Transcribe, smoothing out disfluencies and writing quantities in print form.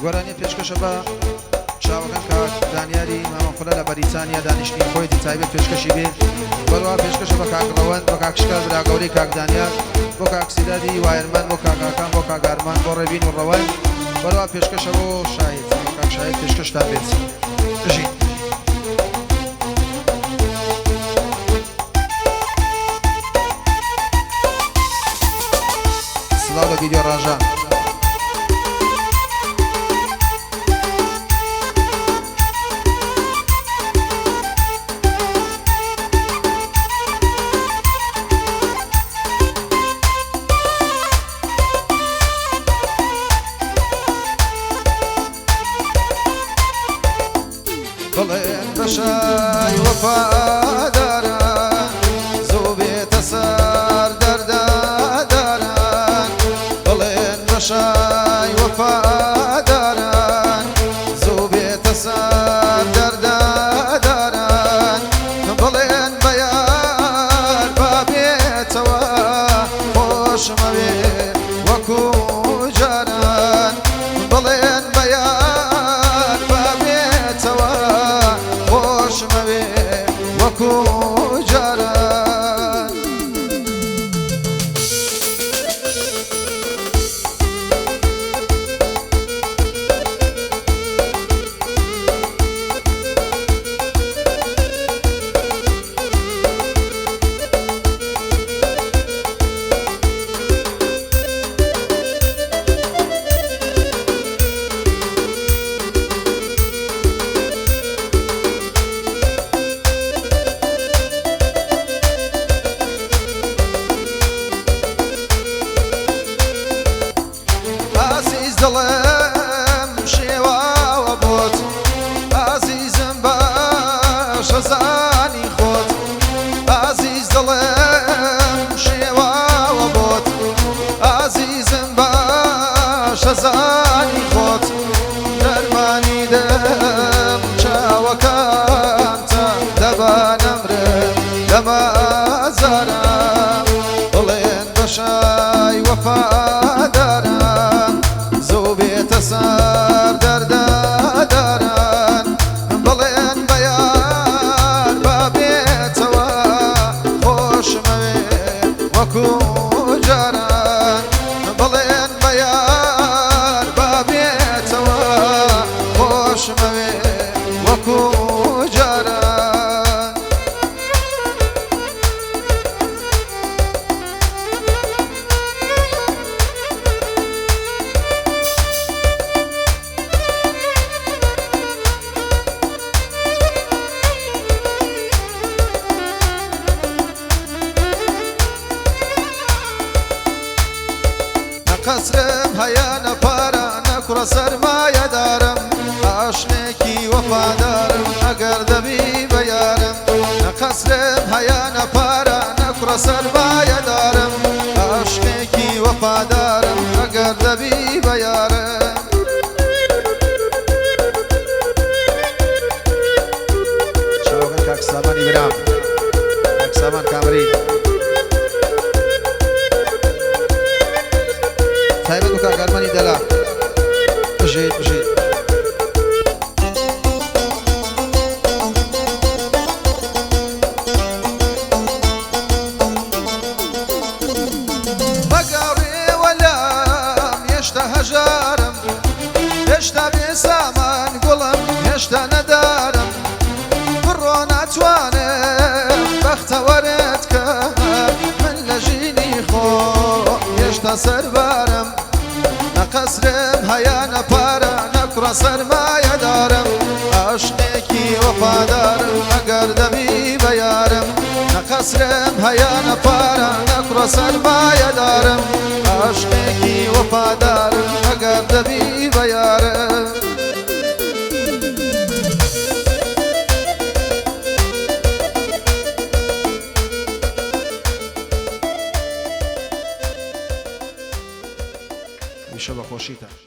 گۆرانی پێشکەشە بە چاوەکان کاک دانیاری مامەخولە لە بەریتانیا دانیشتنی خۆیەتی تایبەت پێشکەشی بێ بەروە پێشکەشە بە کاک ڕەوەند بۆ کاکشکار براگەورەی کاک دانیار بۆ کاک سیدادی وایرمان بۆ کاکاکان بۆ کاگارمان بۆ ڕێبین و ڕەوەند بەروە پێشکەشە بۆ شاهید کاک شاهید پێشکەشتان بێت بژین سڵاو لە ڤیدیۆ ڕاژان بڵێن بەشای وەفاداران زوو بێتە سەر دەردەداران بڵێن بەشای وەفاداران زوو بێتە سەر دەردەداران بڵێن بە یار با بێتەوە خۆشمەوێ وەکو جاران بڵێن بە یار با بێتەوە خۆشمەوێ وەکو جاران دڵم شێواوە بۆت ئازیزم باشە زانی خۆت ئازیز دڵم شێواوە بۆت ئازیزم باشە زانی خۆت دەرمانی دەم چاوەکانتە دەبانەمرم لەمازارم بڵێن بەشای وەفاداران زوو بێتە سەر دەردەداران بڵێن بە یار با بێتەوە خۆشمەوێ وەکو جاران بڵێن بە یار با بێتەوە خۆشمەوێ وەکو جاران قەسرم هەیە نەپارە نەکوڕە سەرمایەدارم ئاشنێکی وەفادارم ئەگەر دەبی بە یارم قەسرم هەیە نەپارە نەکوڕە سەرمایەدارم ئاشنێکی وەفادارم ئەگەر دەبی بە یارم چاوەکان کاک سامانی برام کاک سامان کامەری تایبەت و کاگارمانی دەلا بژێت بژێت بەگەڕێوە لام هێشتا هەژارم هێشتا بێسامان گوڵم هێشتا نەدارم بڕۆ ناتوانم بەختەوەرت کە من لە ژینی خۆ هێشتا سەربارم قەسرم هەیە نەپارە نەکوڕە سەرمایەدارم عاشقێکی وەفادارم ئەگەر دەبی بە یارم قەسرم هەیە نەپارە نەکوڕە سەرمایەدارم عاشقێکی وەفادارم ئەگەر دەبی بە یارم میشه بە خۆشیتە